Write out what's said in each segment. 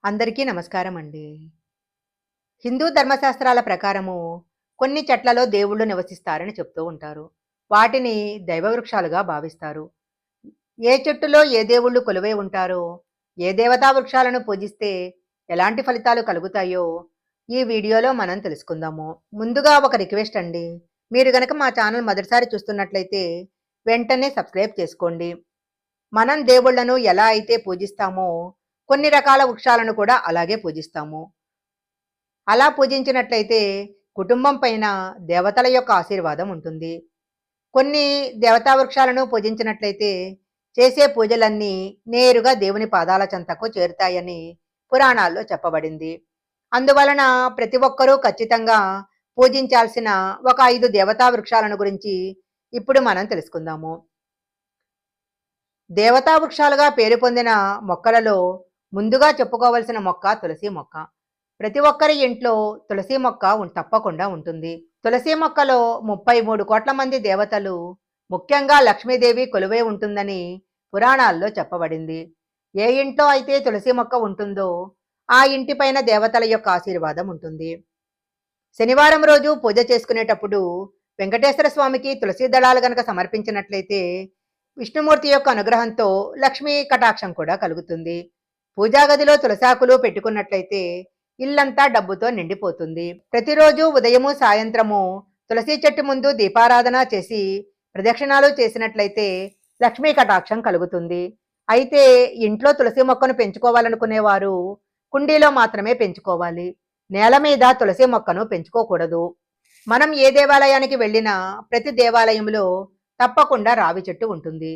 అందరికీ నమస్కారం అండి. హిందూ ధర్మశాస్త్రాల ప్రకారము కొన్ని చెట్లలో దేవుళ్ళు నివసిస్తారని చెప్తూ ఉంటారు. వాటిని దైవవృక్షాలుగా భావిస్తారు. ఏ చెట్టులో ఏ దేవుళ్ళు కొలువై ఉంటారో, ఏ దేవతా వృక్షాలను పూజిస్తే ఎలాంటి ఫలితాలు కలుగుతాయో ఈ వీడియోలో మనం తెలుసుకుందాము. ముందుగా ఒక రిక్వెస్ట్ అండి. మీరు గనక మా ఛానల్ మొదటిసారి చూస్తున్నట్లయితే వెంటనే సబ్స్క్రైబ్ చేసుకోండి. మనం దేవుళ్ళను ఎలా అయితే పూజిస్తామో కొన్ని రకాల వృక్షాలను కూడా అలాగే పూజిస్తాము. అలా పూజించినట్లయితే కుటుంబం పైన దేవతల యొక్క ఆశీర్వాదం ఉంటుంది. కొన్ని దేవతా వృక్షాలను పూజించినట్లయితే చేసే పూజలన్నీ నేరుగా దేవుని పాదాల చెంతకు చేరుతాయని పురాణాల్లో చెప్పబడింది. అందువలన ప్రతి ఒక్కరూ ఖచ్చితంగా పూజించాల్సిన ఒక 5 దేవతా వృక్షాలను గురించి ఇప్పుడు మనం తెలుసుకుందాము. దేవతా వృక్షాలుగా పేరు పొందిన మొక్కలలో ముందుగా చెప్పుకోవలసిన మొక్క తులసి మొక్క. ప్రతి ఒక్కరి ఇంట్లో తులసి మొక్క తప్పకుండా ఉంటుంది. తులసి మొక్కలో 33 కోట్ల మంది దేవతలు, ముఖ్యంగా లక్ష్మీదేవి కొలువై ఉంటుందని పురాణాల్లో చెప్పబడింది. ఏ ఇంట్లో అయితే తులసి మొక్క ఉంటుందో ఆ ఇంటిపైన దేవతల యొక్క ఆశీర్వాదం ఉంటుంది. శనివారం రోజు పూజ చేసుకునేటప్పుడు వెంకటేశ్వర స్వామికి తులసి దళాలు గనక సమర్పించినట్లయితే విష్ణుమూర్తి యొక్క అనుగ్రహంతో లక్ష్మీ కటాక్షం కూడా కలుగుతుంది. పూజా గదిలో తులసాకులు పెట్టుకున్నట్లయితే ఇల్లంతా డబ్బుతో నిండిపోతుంది. ప్రతిరోజు ఉదయము సాయంత్రము తులసి చెట్టు ముందు దీపారాధన చేసి ప్రదక్షిణాలు చేసినట్లయితే లక్ష్మీ కటాక్షం కలుగుతుంది. అయితే ఇంట్లో తులసి మొక్కను పెంచుకోవాలనుకునేవారు కుండీలో మాత్రమే పెంచుకోవాలి. నేల మీద తులసి మొక్కను పెంచుకోకూడదు. మనం ఏ దేవాలయానికి వెళ్ళినా ప్రతి దేవాలయంలో తప్పకుండా రావి చెట్టు ఉంటుంది.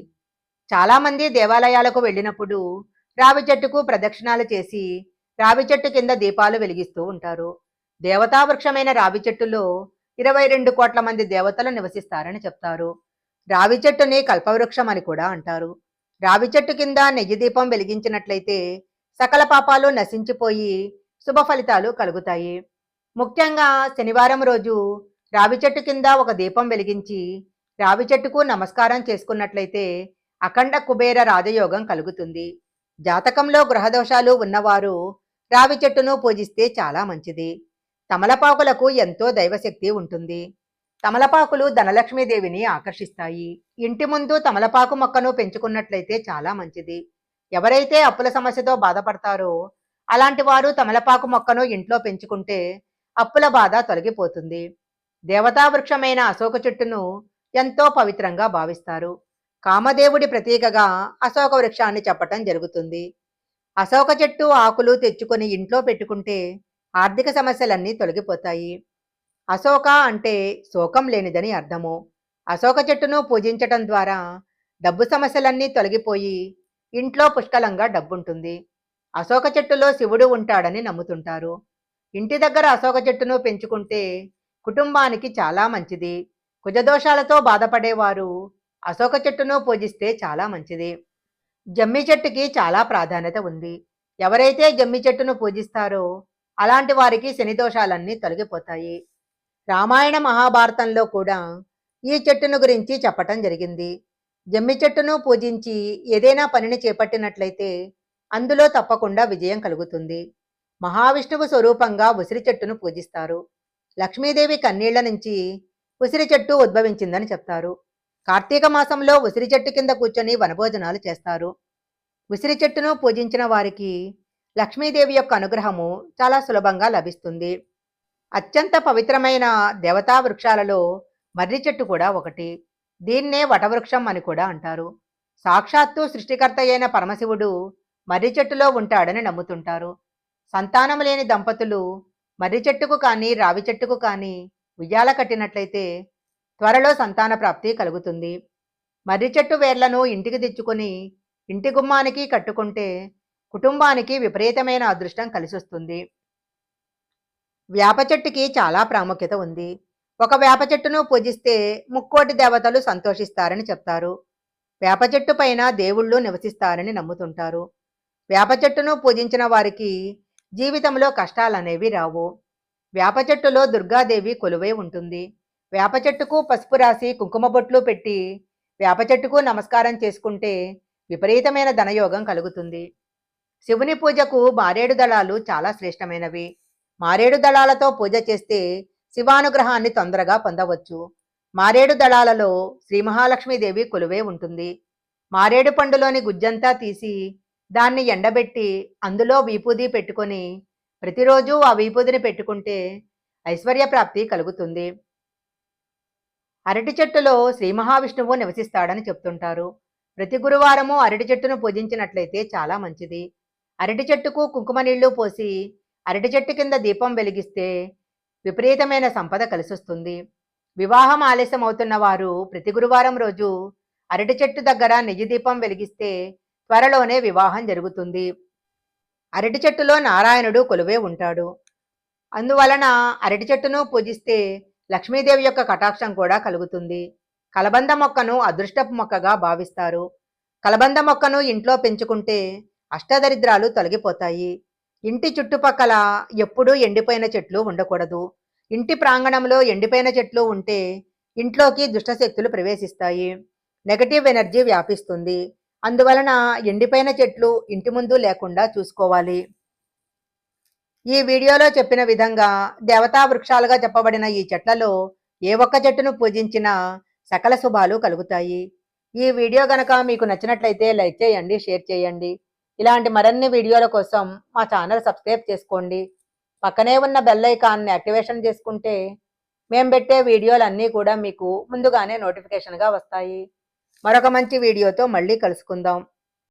చాలామంది దేవాలయాలకు వెళ్ళినప్పుడు రావి చెట్టుకు ప్రదక్షిణాలు చేసి రావి చెట్టు కింద దీపాలు వెలిగిస్తూ ఉంటారు. దేవతా వృక్షమైన రావి చెట్టులో 22 కోట్ల మంది దేవతలు నివసిస్తారని చెప్తారు. రావి చెట్టుని కల్పవృక్షం అని కూడా అంటారు. రావి చెట్టు కింద నెయ్యి దీపం వెలిగించినట్లయితే సకల పాపాలు నశించిపోయి శుభ ఫలితాలు కలుగుతాయి. ముఖ్యంగా శనివారం రోజు రావి చెట్టు కింద ఒక దీపం వెలిగించి రావి చెట్టుకు నమస్కారం చేసుకున్నట్లయితే అఖండ కుబేర రాజయోగం కలుగుతుంది. జాతకంలో గ్రహదోషాలు ఉన్నవారు రావి చెట్టును పూజిస్తే చాలా మంచిది. తమలపాకులకు ఎంతో దైవశక్తి ఉంటుంది. తమలపాకులు ధనలక్ష్మీదేవిని ఆకర్షిస్తాయి. ఇంటి ముందు తమలపాకు మొక్కను పెంచుకున్నట్లయితే చాలా మంచిది. ఎవరైతే అప్పుల సమస్యతో బాధపడతారో అలాంటి వారు తమలపాకు మొక్కను ఇంట్లో పెంచుకుంటే అప్పుల బాధ తొలగిపోతుంది. దేవతా వృక్షమైన అశోక చెట్టును ఎంతో పవిత్రంగా భావిస్తారు. కామదేవుడి ప్రతీకగా అశోక వృక్షాన్ని చెప్పటం జరుగుతుంది. అశోక చెట్టు ఆకులు తెచ్చుకొని ఇంట్లో పెట్టుకుంటే ఆర్థిక సమస్యలన్నీ తొలగిపోతాయి. అశోక అంటే శోకం లేనిదని అర్థము. అశోక చెట్టును పూజించటం ద్వారా డబ్బు సమస్యలన్నీ తొలగిపోయి ఇంట్లో పుష్కలంగా డబ్బుంటుంది. అశోక చెట్టులో శివుడు ఉంటాడని నమ్ముతుంటారు. ఇంటి దగ్గర అశోక చెట్టును పెంచుకుంటే కుటుంబానికి చాలా మంచిది. కుజదోషాలతో బాధపడేవారు అశోక చెట్టును పూజిస్తే చాలా మంచిది. జమ్మి చెట్టుకి చాలా ప్రాధాన్యత ఉంది. ఎవరైతే జమ్మి చెట్టును పూజిస్తారో అలాంటి వారికి శని దోషాలన్నీ తొలగిపోతాయి. రామాయణ మహాభారతంలో కూడా ఈ చెట్టును గురించి చెప్పటం జరిగింది. జమ్మి చెట్టును పూజించి ఏదైనా పనిని చేపట్టినట్లయితే అందులో తప్పకుండా విజయం కలుగుతుంది. మహావిష్ణువు స్వరూపంగా ఉసిరి చెట్టును పూజిస్తారు. లక్ష్మీదేవి కన్నీళ్ల నుంచి ఉసిరి చెట్టు ఉద్భవించిందని చెప్తారు. కార్తీక మాసంలో ఉసిరి చెట్టు కింద కూర్చొని వనభోజనాలు చేస్తారు. ఉసిరి చెట్టును పూజించిన వారికి లక్ష్మీదేవి యొక్క అనుగ్రహము చాలా సులభంగా లభిస్తుంది. అత్యంత పవిత్రమైన దేవతా వృక్షాలలో మర్రి చెట్టు కూడా ఒకటి. దీన్నే వటవృక్షం అని కూడా అంటారు. సాక్షాత్తు సృష్టికర్త అయిన పరమశివుడు మర్రి చెట్టులో ఉంటాడని నమ్ముతుంటారు. సంతానం లేని దంపతులు మర్రి చెట్టుకు కానీ రావి చెట్టుకు కానీ ఉయ్యాల కట్టినట్లయితే త్వరలో సంతాన ప్రాప్తి కలుగుతుంది. మర్రి చెట్టు వేర్లను ఇంటికి తెచ్చుకొని ఇంటి గుమ్మానికి కట్టుకుంటే కుటుంబానికి విపరీతమైన అదృష్టం కలిసొస్తుంది. వేప చెట్టుకి చాలా ప్రాముఖ్యత ఉంది. ఒక వేప చెట్టును పూజిస్తే ముక్కోటి దేవతలు సంతోషిస్తారని చెప్తారు. వేప చెట్టు పైన దేవుళ్ళు నివసిస్తారని నమ్ముతుంటారు. వేప చెట్టును పూజించిన వారికి జీవితంలో కష్టాలనేవి రావు. వేప చెట్టులో దుర్గాదేవి కొలువై ఉంటుంది. వేప చెట్టుకు పసుపు రాసి కుంకుమ బొట్లు పెట్టి వేప చెట్టుకు నమస్కారం చేసుకుంటే విపరీతమైన ధనయోగం కలుగుతుంది. శివుని పూజకు మారేడు దళాలు చాలా శ్రేష్టమైనవి. మారేడు దళాలతో పూజ చేస్తే శివానుగ్రహాన్ని తొందరగా పొందవచ్చు. మారేడు దళాలలో శ్రీ మహాలక్ష్మీదేవి కొలువే ఉంటుంది. మారేడు పండులోని గుజ్జంతా తీసి దాన్ని ఎండబెట్టి అందులో విభూది పెట్టుకొని ప్రతిరోజు ఆ విభూదిని పెట్టుకుంటే ఐశ్వర్య ప్రాప్తి కలుగుతుంది. అరటి చెట్టులో శ్రీ మహావిష్ణువు నివసిస్తాడని చెప్తుంటారు. ప్రతి గురువారము అరటి చెట్టును పూజించినట్లయితే చాలా మంచిది. అరటి చెట్టుకు కుంకుమ నీళ్లు పోసి అరటి చెట్టు కింద దీపం వెలిగిస్తే విపరీతమైన సంపద కలిసొస్తుంది. వివాహం ఆలస్యం అవుతున్న వారు ప్రతి గురువారం రోజు అరటి చెట్టు దగ్గర నెయ్యి దీపం వెలిగిస్తే త్వరలోనే వివాహం జరుగుతుంది. అరటి చెట్టులో నారాయణుడు కొలువే ఉంటాడు. అందువలన అరటి చెట్టును పూజిస్తే లక్ష్మీదేవి యొక్క కటాక్షం కూడా కలుగుతుంది. కలబంద మొక్కను అదృష్టపు మొక్కగా భావిస్తారు. కలబంద మొక్కను ఇంట్లో పెంచుకుంటే అష్టదరిద్రాలు తొలగిపోతాయి. ఇంటి చుట్టుపక్కల ఎప్పుడూ ఎండిపోయిన చెట్లు ఉండకూడదు. ఇంటి ప్రాంగణంలో ఎండిపోయిన చెట్లు ఉంటే ఇంట్లోకి దుష్టశక్తులు ప్రవేశిస్తాయి. నెగటివ్ ఎనర్జీ వ్యాపిస్తుంది. అందువలన ఎండిపోయిన చెట్లు ఇంటి ముందు లేకుండా చూసుకోవాలి. ఈ వీడియోలో చెప్పిన విధంగా దేవతా వృక్షాలుగా చెప్పబడిన ఈ చెట్లలో ఏ ఒక్క చెట్టును పూజించినా సకల శుభాలు కలుగుతాయి. ఈ వీడియో గనక మీకు నచ్చినట్లయితే లైక్ చేయండి, షేర్ చేయండి. ఇలాంటి మరిన్ని వీడియోల కోసం మా ఛానల్ సబ్స్క్రైబ్ చేసుకోండి. పక్కనే ఉన్న బెల్ ఐకాన్ని యాక్టివేషన్ చేసుకుంటే మేము పెట్టే వీడియోలన్నీ కూడా మీకు ముందుగానే నోటిఫికేషన్గా వస్తాయి. మరొక మంచి వీడియోతో మళ్ళీ కలుసుకుందాం.